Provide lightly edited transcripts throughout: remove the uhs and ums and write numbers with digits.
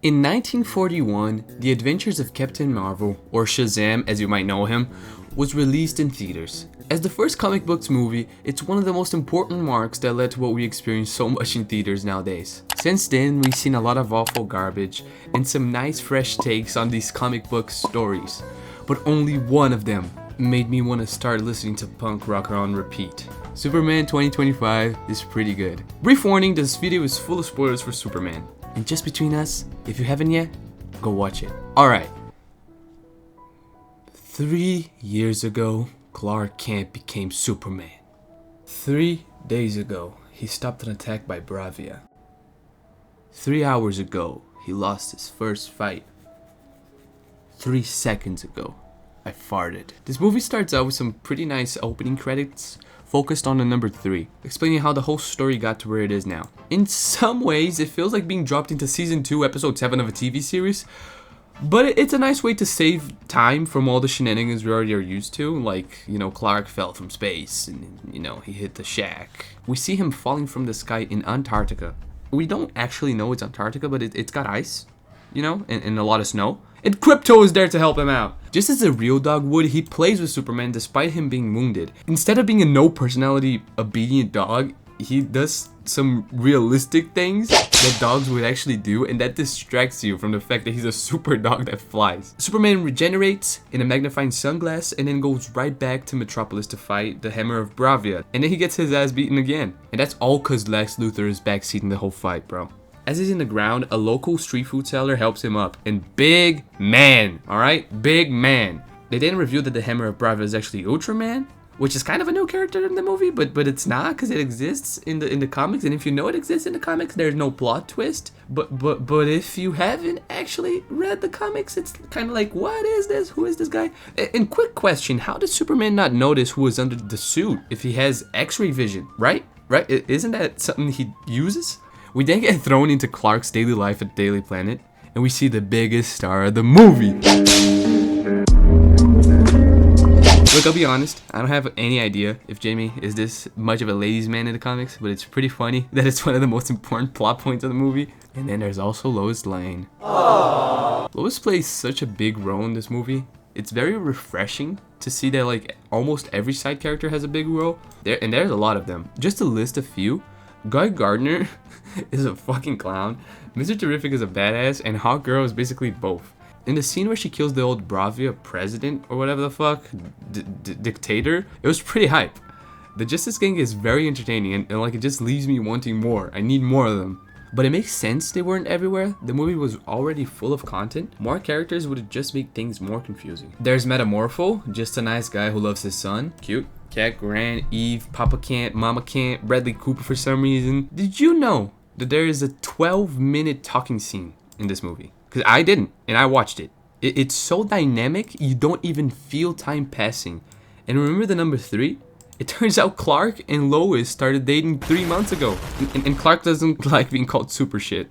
In 1941, The Adventures of Captain Marvel, or Shazam as you might know him, was released in theaters. As the first comic books movie, it's one of the most important marks that led to what we experience so much in theaters nowadays. Since then, we've seen a lot of awful garbage and some nice fresh takes on these comic book stories, but only one of them made me want to start listening to punk rock on repeat. Superman 2025 is pretty good. Brief warning, this video is full of spoilers for Superman. And just between us, if you haven't yet, go watch it. Alright. 3 years ago, Clark Kent became Superman. 3 days ago, he stopped an attack by Bravia. 3 hours ago, he lost his first fight. 3 seconds ago, I farted. This movie starts out with some pretty nice opening credits focused on the number 3, explaining how the whole story got to where it is now. In some ways, it feels like being dropped into season 2, episode 7 of a TV series, but it's a nice way to save time from all the shenanigans we already are used to, like, Clark fell from space, and, he hit the shack. We see him falling from the sky in Antarctica. We don't actually know it's Antarctica, but it's got ice, and a lot of snow. And Crypto is there to help him out. Just as a real dog would, he plays with Superman despite him being wounded. Instead of being a no-personality, obedient dog, he does some realistic things that dogs would actually do, and that distracts you from the fact that he's a super dog that flies. Superman regenerates in a magnifying sunglass and then goes right back to Metropolis to fight the Hammer of Bravia. And then he gets his ass beaten again. And that's all cause Lex Luthor is backseating the whole fight, bro. As he's in the ground, a local street food seller helps him up. And big man, alright? Big man. They didn't reveal that the Hammer of Bravia is actually Ultraman, which is kind of a new character in the movie, but it's not, because it exists in the comics. And if you know it exists in the comics, there's no plot twist. But if you haven't actually read the comics, it's kind of like, what is this? Who is this guy? And quick question, how did Superman not notice who was under the suit if he has X-ray vision, right? Right? Isn't that something he uses? We then get thrown into Clark's daily life at Daily Planet, and we see the biggest star of the movie. Look, I'll be honest, I don't have any idea if Jamie is this much of a ladies' man in the comics, but it's pretty funny that it's one of the most important plot points of the movie. And then there's also Lois Lane. Aww. Lois plays such a big role in this movie. It's very refreshing to see that like almost every side character has a big role, and there's a lot of them. Just to list a few, Guy Gardner is a fucking clown, Mr. Terrific is a badass, and Hawk Girl is basically both. In the scene where she kills the old Bravia president, or whatever the fuck, dictator, it was pretty hype. The Justice Gang is very entertaining, and like it just leaves me wanting more. I need more of them. But it makes sense they weren't everywhere. The movie was already full of content. More characters would just make things more confusing. There's Metamorpho, just a nice guy who loves his son. Cute. Cat, Grant, Eve, Papa Kent, Mama Kent, Bradley Cooper for some reason. Did you know that there is a 12-minute talking scene in this movie? Because I didn't, and I watched it. It's so dynamic, you don't even feel time passing. And remember the number 3? It turns out Clark and Lois started dating 3 months ago. And Clark doesn't like being called super shit.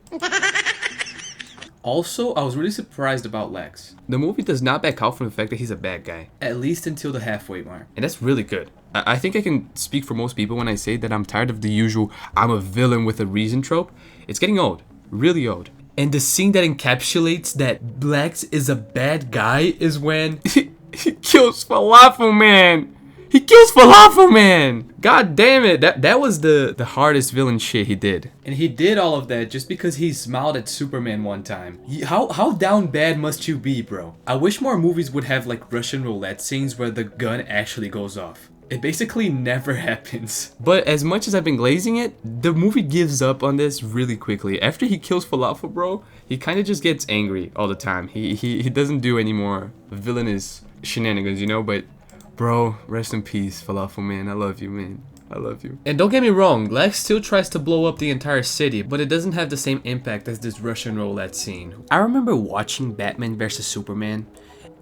Also, I was really surprised about Lex. The movie does not back out from the fact that he's a bad guy, at least until the halfway mark. And that's really good. I think I can speak for most people when I say that I'm tired of the usual I'm a villain with a reason trope. It's getting old, really old. And the scene that encapsulates that Lex is a bad guy is when he kills Falafel Man. He kills Falafel Man! God damn it, that was the hardest villain shit he did. And he did all of that just because he smiled at Superman one time. How down bad must you be, bro? I wish more movies would have like Russian roulette scenes where the gun actually goes off. It basically never happens. But as much as I've been glazing it, the movie gives up on this really quickly. After he kills Falafel Bro, he kind of just gets angry all the time. He doesn't do any more villainous shenanigans, but bro, rest in peace, Falafel Man. I love you, man. I love you. And don't get me wrong, Lex still tries to blow up the entire city, but it doesn't have the same impact as this Russian roulette scene. I remember watching Batman vs Superman,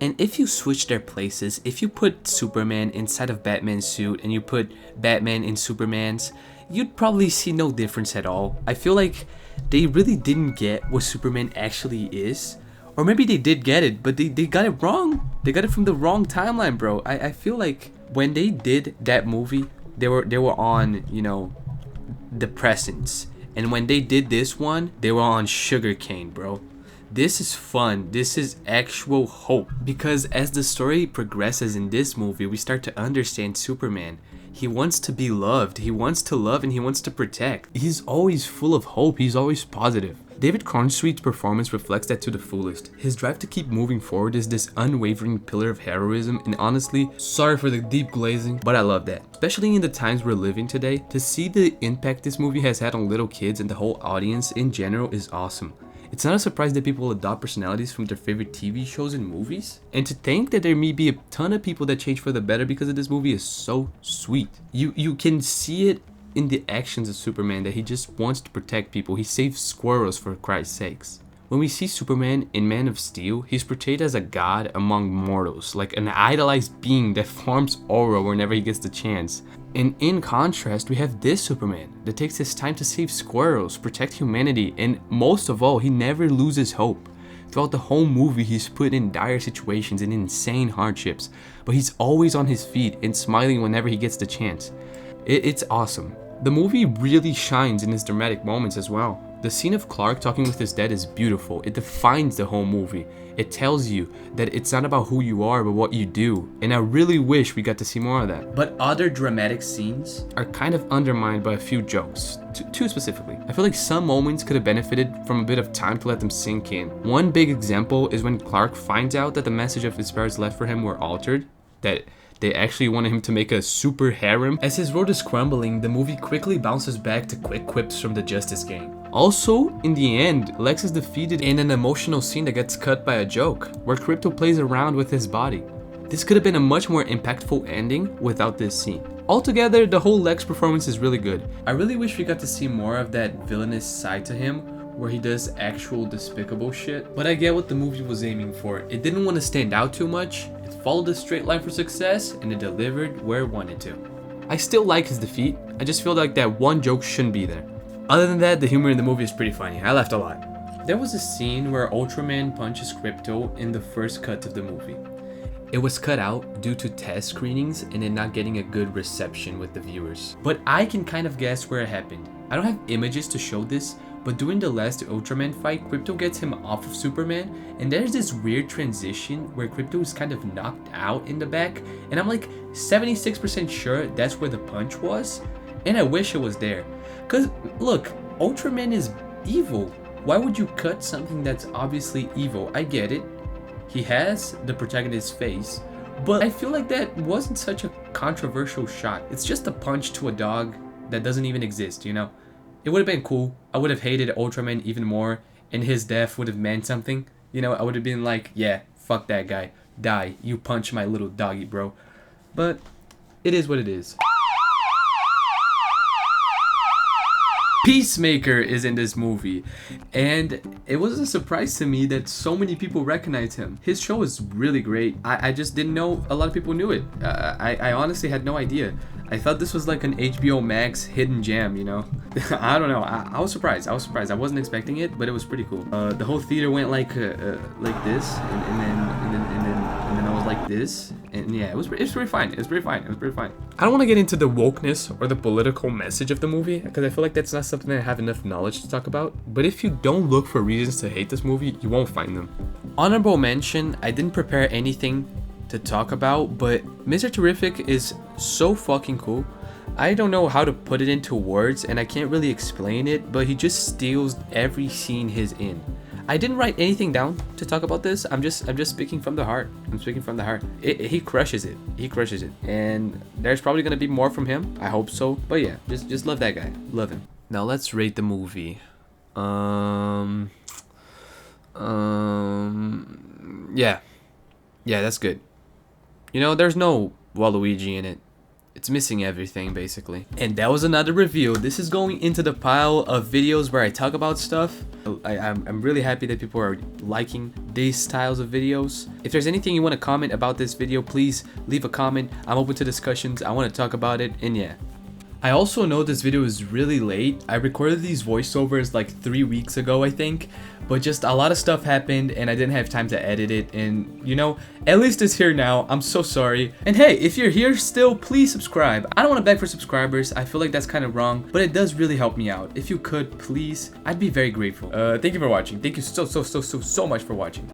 and if you switch their places, if you put Superman inside of Batman's suit and you put Batman in Superman's, you'd probably see no difference at all. I feel like they really didn't get what Superman actually is. Or maybe they did get it, but they got it wrong. They got it from the wrong timeline, bro. I feel like when they did that movie, they were on, depressants. And when they did this one, they were on sugarcane, bro. This is fun. This is actual hope. Because as the story progresses in this movie, we start to understand Superman. He wants to be loved. He wants to love and he wants to protect. He's always full of hope. He's always positive. David Cornsweet's performance reflects that to the fullest. His drive to keep moving forward is this unwavering pillar of heroism, and honestly, sorry for the deep glazing, but I love that. Especially in the times we're living today, to see the impact this movie has had on little kids and the whole audience in general is awesome. It's not a surprise that people adopt personalities from their favorite TV shows and movies. And to think that there may be a ton of people that change for the better because of this movie is so sweet. You can see it in the actions of Superman that he just wants to protect people. He saves squirrels for Christ's sakes. When we see Superman in Man of Steel, he's portrayed as a god among mortals, like an idolized being that farms aura whenever he gets the chance. And in contrast, we have this Superman that takes his time to save squirrels, protect humanity, and most of all, he never loses hope. Throughout the whole movie, he's put in dire situations and insane hardships, but he's always on his feet and smiling whenever he gets the chance. It's awesome. The movie really shines in its dramatic moments as well. The scene of Clark talking with his dad is beautiful. It defines the whole movie. It tells you that it's not about who you are, but what you do. And I really wish we got to see more of that. But other dramatic scenes are kind of undermined by a few jokes. Two specifically. I feel like some moments could have benefited from a bit of time to let them sink in. One big example is when Clark finds out that the message of his parents left for him were altered. That they actually wanted him to make a super harem. As his world is crumbling, the movie quickly bounces back to quick quips from the Justice Gang. Also, in the end, Lex is defeated in an emotional scene that gets cut by a joke, where Krypto plays around with his body. This could have been a much more impactful ending without this scene. Altogether, the whole Lex performance is really good. I really wish we got to see more of that villainous side to him, where he does actual despicable shit. But I get what the movie was aiming for. It didn't want to stand out too much, it followed a straight line for success, and it delivered where it wanted to. I still like his defeat, I just feel like that one joke shouldn't be there. Other than that, the humor in the movie is pretty funny. I laughed a lot. There was a scene where Ultraman punches Krypto in the first cut of the movie. It was cut out due to test screenings and it not getting a good reception with the viewers. But I can kind of guess where it happened. I don't have images to show this, but during the last Ultraman fight, Krypto gets him off of Superman, and there's this weird transition where Krypto is kind of knocked out in the back, and I'm like 76% sure that's where the punch was, and I wish it was there. Cause look, Ultraman is evil. Why would you cut something that's obviously evil? I get it. He has the protagonist's face, but I feel like that wasn't such a controversial shot. It's just a punch to a dog that doesn't even exist, you know? It would have been cool. I would have hated Ultraman even more, and his death would have meant something. You know, I would have been like, yeah, fuck that guy. Die. You punch my little doggy, bro. But it is what it is. Peacemaker is in this movie, and it was a surprise to me that so many people recognize him. His show is really great. I just didn't know a lot of people knew it. I honestly had no idea. I thought this was like an HBO Max hidden gem, you know? I don't know. I was surprised. I wasn't expecting it, but it was pretty cool. The whole theater went like this, and then I was like this, and yeah, it was pretty fine. It was pretty fine. I don't want to get into the wokeness or the political message of the movie because I feel like that's not something I have enough knowledge to talk about. But if you don't look for reasons to hate this movie, you won't find them. Honorable mention: I didn't prepare anything to talk about, but Mr. Terrific is so fucking cool. I don't know how to put it into words, and I can't really explain it, but he just steals every scene he's in. I didn't write anything down to talk about this. I'm just speaking from the heart. He crushes it. And there's probably gonna be more from him. I hope so. But yeah, just love that guy. Love him. Now let's rate the movie. Yeah, that's good. You know, there's no Waluigi in it. It's missing everything, basically. And that was another review. This is going into the pile of videos where I talk about stuff. I'm really happy that people are liking these styles of videos. If there's anything you want to comment about this video, please leave a comment. I'm open to discussions. I want to talk about it, and yeah. I also know this video is really late. I recorded these voiceovers like 3 weeks ago, I think, but just a lot of stuff happened and I didn't have time to edit it, and you know, at least it's here now. I'm so sorry. And hey, if you're here still, please subscribe. I don't want to beg for subscribers. I feel like that's kind of wrong, but it does really help me out. If you could, please, I'd be very grateful. Thank you for watching. Thank you so much for watching.